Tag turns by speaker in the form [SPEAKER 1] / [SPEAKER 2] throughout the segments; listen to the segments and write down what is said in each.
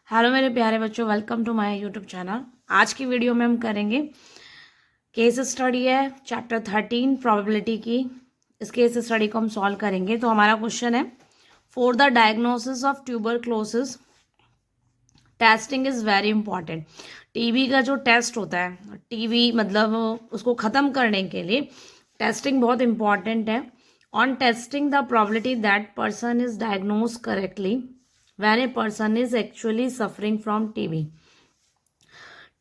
[SPEAKER 1] Hello मेरे प्यारे बच्चों, welcome to my YouTube channel. आज की वीडियो में हम करेंगे केस स्टडी है चैप्टर 13 प्रोबेबिलिटी की। इस केस स्टडी को हम सॉल्व करेंगे। तो हमारा क्वेश्चन है, for the diagnosis of tuberculosis testing is very important. TB का जो टेस्ट होता है, टीबी मतलब उसको ख़त्म करने के लिए टेस्टिंग बहुत इंपॉर्टेंट है। On testing the probability that person is diagnose correctly when a person is actually suffering from TB।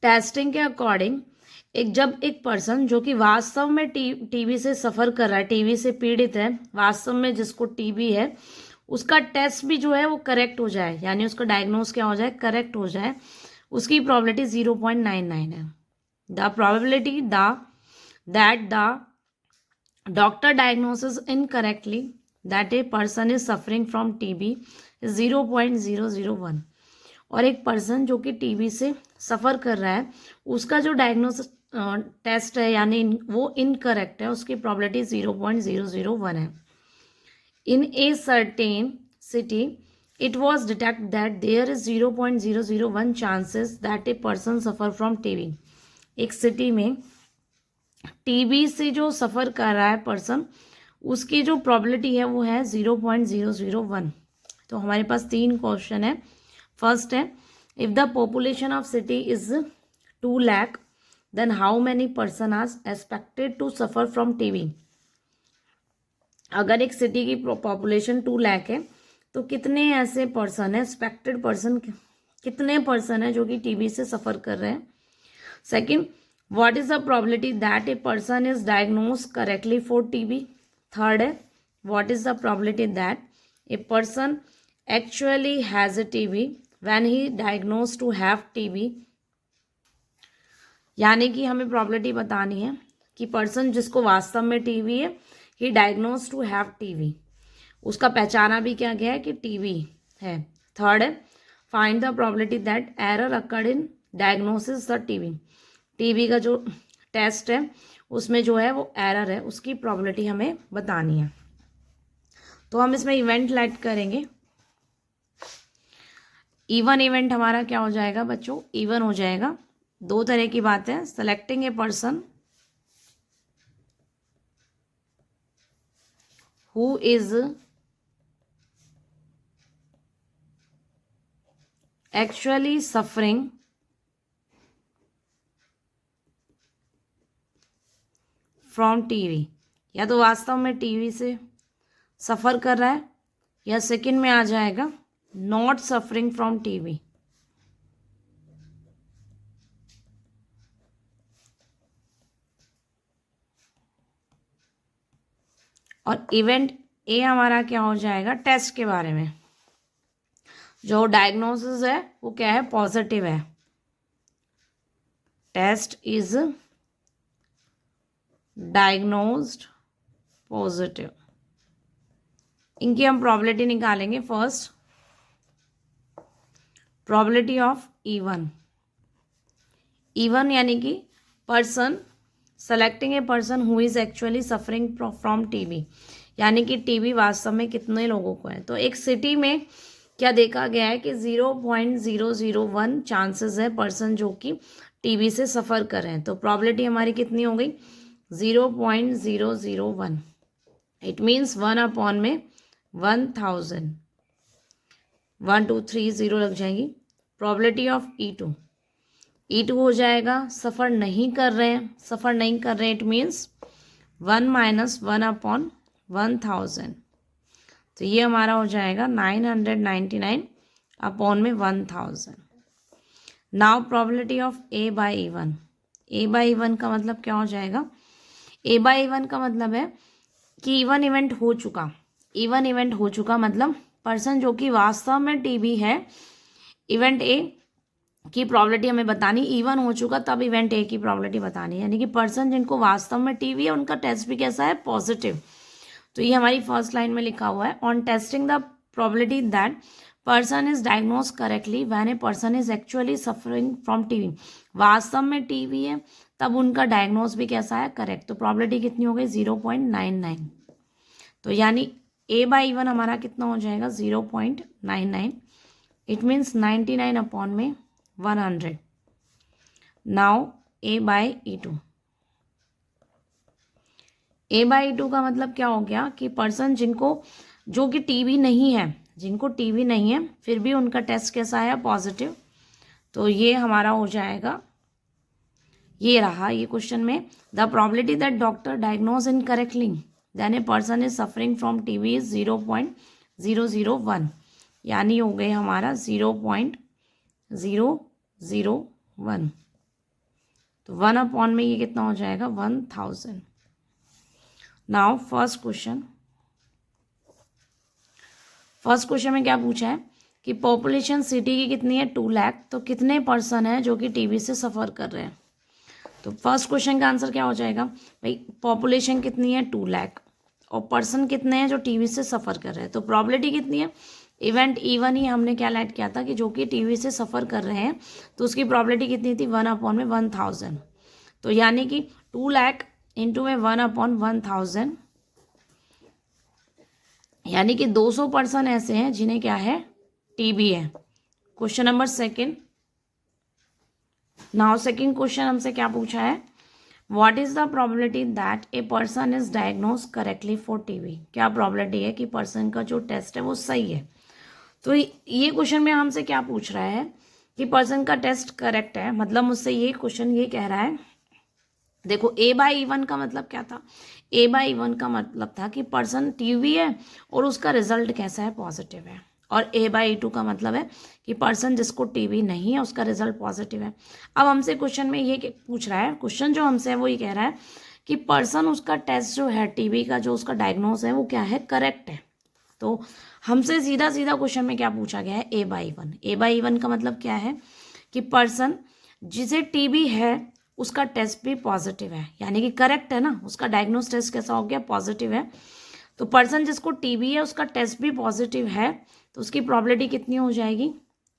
[SPEAKER 1] Testing के अकॉर्डिंग जब एक पर्सन जो कि वास्तव में टीबी से सफ़र कर रहा है, टीबी से पीड़ित है, वास्तव में जिसको टीबी है, उसका टेस्ट भी जो है वो करेक्ट हो जाए, यानी उसका डायग्नोस क्या हो जाए, करेक्ट हो जाए, उसकी प्रोबेबिलिटी 0.99 है। The probability that the doctor diagnosis incorrectly that a person is suffering from TB 0.001। और एक पर्सन जो कि टीबी से सफ़र कर रहा है, उसका जो डायग्नोसिस टेस्ट है यानी वो इनकरेक्ट है, उसकी प्रोबेबिलिटी 0.001 है। In a certain city it was detect that there is 0.001 chances that a person suffer from TB. एक सिटी में टीबी से जो सफ़र कर रहा है पर्सन, उसकी जो प्रोबेबिलिटी है वो है 0.001। तो हमारे पास 3 क्वेश्चन है। फर्स्ट है, if the population of city is 2 lakh then how many person are expected to suffer from TB. अगर एक सिटी की पॉपुलेशन 2 लाख है तो कितने ऐसे पर्सन है, एक्सपेक्टेड पर्सन कितने पर्सन है जो कि टीबी से सफ़र कर रहे हैं। Second, what is the probability that a person is diagnose correctly for TB. Third है, what is the probability that a person actually has a TB when he diagnosed to have TB। यानी कि हमें probability बतानी है कि person जिसको वास्तव में टीबी है, ही डायग्नोज टू हैव टीबी, उसका पहचाना भी क्या गया है कि टीबी है। थर्ड है, find the probability that error occurred in diagnosis the TB. TB का जो टेस्ट है उसमें जो है वो एरर है, उसकी प्रॉबिलिटी हमें बतानी है। तो हम इसमें इवेंट लेट करेंगे। इवन इवेंट हमारा क्या हो जाएगा बच्चों, इवन हो जाएगा। 2 तरह की बात है, selecting a person who is actually suffering from TB, या तो वास्तव में टीबी से सफ़र कर रहा है, या सेकंड में आ जाएगा नॉट सफरिंग फ्रॉम टीबी। और इवेंट ए हमारा क्या हो जाएगा, टेस्ट के बारे में। जो डायग्नोसिस है वो क्या है, पॉजिटिव है, टेस्ट इज डायग्नोज्ड पॉजिटिव। इनकी हम प्रोबेबिलिटी निकालेंगे। First, probability of even. Even यानी कि person selecting a person who is actually suffering from TB, यानी कि टीबी वास्तव में कितने लोगों को है। तो एक सिटी में क्या देखा गया है कि 0.001 चांसेस है पर्सन जो कि टीबी से सफ़र कर रहे हैं। तो प्रोबेबिलिटी हमारी कितनी हो गई, 0.001। इट मीन्स 1 में 1000, 1 2 3 0 लग जाएंगी। प्रोबेबिलिटी ऑफ E2 हो जाएगा, सफ़र नहीं कर रहे हैं, सफ़र नहीं कर रहे हैं, इट मीन्स 1 - 1/1000। तो ये हमारा हो जाएगा 999 अपॉन में 1000। Now probability of A by E one. A by E one का मतलब क्या हो जाएगा, A बाई इवन का मतलब है कि इवन इवेंट हो चुका। इवन इवेंट हो चुका मतलब पर्सन जो कि वास्तव में टीबी है, इवेंट ए की प्रोबेबिलिटी हमें बतानी, इवन हो चुका तब इवेंट ए की प्रोबेबिलिटी बतानी, यानी कि पर्सन जिनको वास्तव में टीबी है उनका टेस्ट भी कैसा है, पॉजिटिव। तो ये हमारी फर्स्ट लाइन में लिखा हुआ है, on testing the probability that person is diagnose correctly when A person is actually suffering from TB. वास्तव में टीबी है तब उनका डायग्नोज भी कैसा है, करेक्ट। तो प्रोबेबिलिटी कितनी हो गई, 0.99। तो यानी A बाई इवन हमारा कितना हो जाएगा, 0.99। इट मीन्स 99 अपॉन में 100. Now A by E2. A by E2 का मतलब क्या हो गया कि पर्सन जो कि टीबी नहीं है, जिनको टीबी नहीं है फिर भी उनका टेस्ट कैसा आया, पॉजिटिव. तो ये हमारा हो जाएगा, ये रहा ये क्वेश्चन में, the probability that doctor diagnose incorrectly then a person is suffering from TB is 0.001. यानी हो गए हमारा 0.001. तो 1 अपॉन में ये कितना हो जाएगा, 1000. नाउ फर्स्ट क्वेश्चन में क्या पूछा है कि पॉपुलेशन सिटी की कितनी है, 2 लाख. तो कितने पर्सन है जो कि टीबी से सफ़र कर रहे हैं. तो फर्स्ट क्वेश्चन का आंसर क्या हो जाएगा भाई, पॉपुलेशन कितनी है, 2 लाख, और पर्सन कितने हैं जो टीबी से सफ़र कर रहे हैं. तो प्रॉबिलिटी कितनी है, इवेंट E1 ही हमने क्या ऐड किया था कि जो कि टीबी से सफ़र कर रहे हैं, तो उसकी प्रॉबिलिटी कितनी थी, 1 अपॉन में 1000. तो यानी कि 2 लाख इंटू में 1 अपॉन 1000, यानी कि 200 पर्सन ऐसे हैं जिन्हें क्या है, टीबी है. Question number second. Now second question हमसे क्या पूछा है, what is the probability that a person is diagnose correctly for TB. क्या प्रोबेबिलिटी है कि पर्सन का जो टेस्ट है वो सही है. तो ये क्वेश्चन में हमसे क्या पूछ रहा है कि पर्सन का टेस्ट करेक्ट है, मतलब मुझसे ये क्वेश्चन ये कह रहा है, देखो A बाई E1 का मतलब क्या था, A बाई E1 का मतलब था कि पर्सन टीबी है और उसका रिजल्ट कैसा है, पॉजिटिव है. और A बाई E2 का मतलब है कि पर्सन जिसको टीबी नहीं है उसका रिजल्ट पॉजिटिव है. अब हमसे क्वेश्चन में ये पूछ रहा है, क्वेश्चन जो हमसे है वो ये कह रहा है कि पर्सन उसका टेस्ट जो है टीबी का, जो उसका डायग्नोस है वो क्या है, करेक्ट है. तो हमसे सीधा सीधा क्वेश्चन में क्या पूछा गया है, A by E1. A by E1 का मतलब क्या है कि पर्सन जिसे टीबी है उसका टेस्ट भी पॉजिटिव है, यानी कि करेक्ट है ना, उसका डायग्नोस टेस्ट कैसा हो गया, पॉजिटिव है. तो पर्सन जिसको टीबी है उसका टेस्ट भी पॉजिटिव है, तो उसकी प्रॉबिलिटी कितनी हो जाएगी,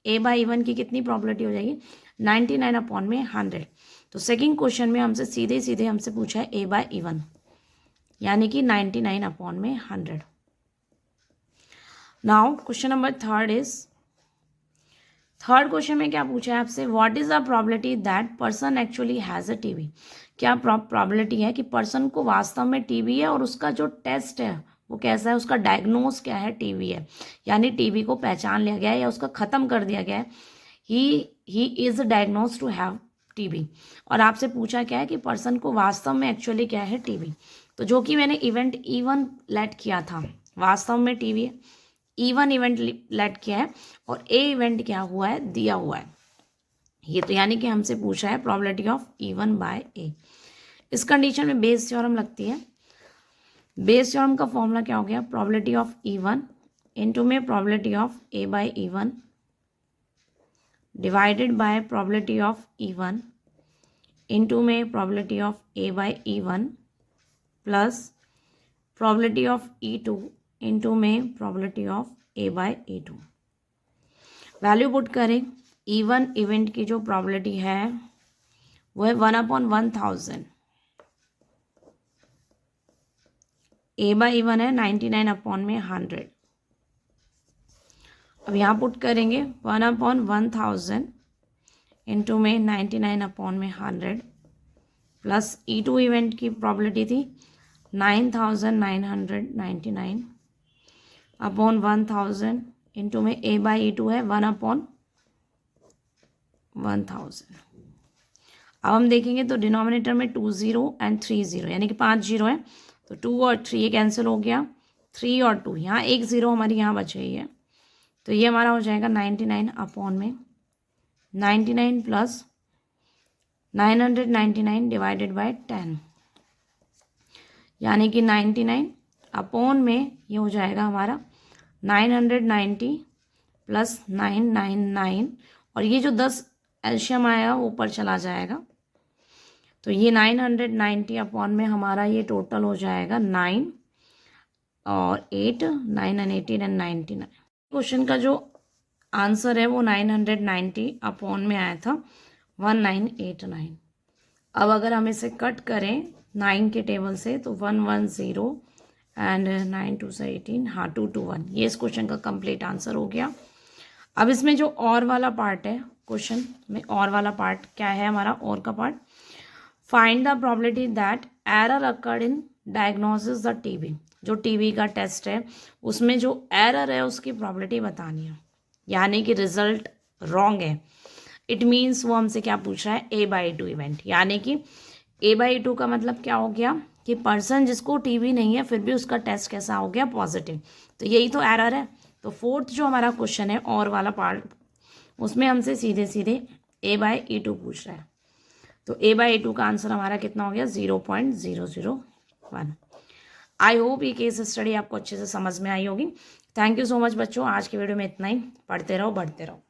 [SPEAKER 1] A बाई E1 की कितनी प्रॉबिलिटी हो जाएगी, 99 अपॉन में 100. तो सेकंड क्वेश्चन में हमसे सीधे हमसे पूछा है A बाई E1, यानी कि 99 अपॉन में 100. Now question number third question में क्या पूछा है आपसे, what is the probability that person actually has a TB. क्या प्रॉबिलिटी है कि पर्सन को वास्तव में टीबी है और उसका जो टेस्ट है वो कैसा है, उसका डायग्नोस क्या है, टीबी है, यानी टीबी को पहचान लिया गया है या उसका ख़त्म कर दिया गया है, he is diagnose to have TB. और आपसे पूछा क्या है कि पर्सन को वास्तव में एक्चुअली क्या है, टीबी. तो जो कि मैंने इवेंट E1 लेट किया था, वास्तव में टीबी है, E1 इवेंट लेट किया है और A इवेंट क्या हुआ है, दिया हुआ है. ये तो यानी कि हमसे पूछा है probability of E1 by A. इस कंडीशन में बेस थ्योरम लगती है. बेस थ्योरम का फॉर्मूला क्या हो गया, प्रोबेबिलिटी ऑफ E1 इनटू में probability of A by E1 divided by probability of E1 into में probability of A by E1 plus probability of E2 into में probability of A by E2. Value put करें, E1 event की जो probability है वो है 1 upon 1000. A by E1 है 99 upon में 100. अब यहाँ पुट करेंगे 1 अपॉन 1000 इंटू में 99 अपॉन में 100 प्लस E2 इवेंट की प्रोबेबिलिटी थी 9999 अपॉन 1000 इंटू में A बाई E2 है 1 अपॉन 1000. अब हम देखेंगे तो डिनोमिनेटर में 2 0 एंड 3 0, यानी कि 5 0 है, तो 2 और 3 ये कैंसिल हो गया, 3 और 2, यहाँ एक 0 हमारी यहाँ बच गई है. तो ये हमारा हो जाएगा 99 अपॉन में 99 प्लस 999 डिवाइडेड बाय 10, यानी कि 99 अपॉन में ये हो जाएगा हमारा 990 प्लस 999, और ये जो 10 एल्शियम आया वो ऊपर चला जाएगा. तो ये 990 अपॉन में हमारा ये टोटल हो जाएगा 9 और 8 9 एंड 18 एंड 99. क्वेश्चन का जो आंसर है वो 990 अपॉन में आया था 1989. अब अगर हम इसे कट करें 9 के टेबल से तो 110 एंड 9 2 से 18, हाँ 221. ये इस क्वेश्चन का कंप्लीट आंसर हो गया. अब इसमें जो और वाला पार्ट है क्वेश्चन में, और वाला पार्ट क्या है हमारा, और का part, find the probability that error occurred in diagnosis the TB. जो टीबी का टेस्ट है उसमें जो एरर है उसकी प्रोबेबिलिटी बतानी है, यानी कि रिजल्ट रॉन्ग है। इट मीन्स वो हमसे क्या पूछ रहा है, A/2 इवेंट, यानी कि A/2 का मतलब क्या हो गया कि पर्सन जिसको टीबी नहीं है फिर भी उसका टेस्ट कैसा हो गया, पॉजिटिव। तो यही तो एरर है। तो फोर्थ जो हमारा क्वेश्चन है और वाला पार्ट, उसमें हमसे सीधे सीधे A/2 पूछ रहा है। तो A/2 का आंसर हमारा कितना हो गया, 0.001। आई होप ये केस स्टडी आपको अच्छे से समझ में आई होगी। थैंक यू सो मच बच्चों, आज की वीडियो में इतना ही। पढ़ते रहो, बढ़ते रहो।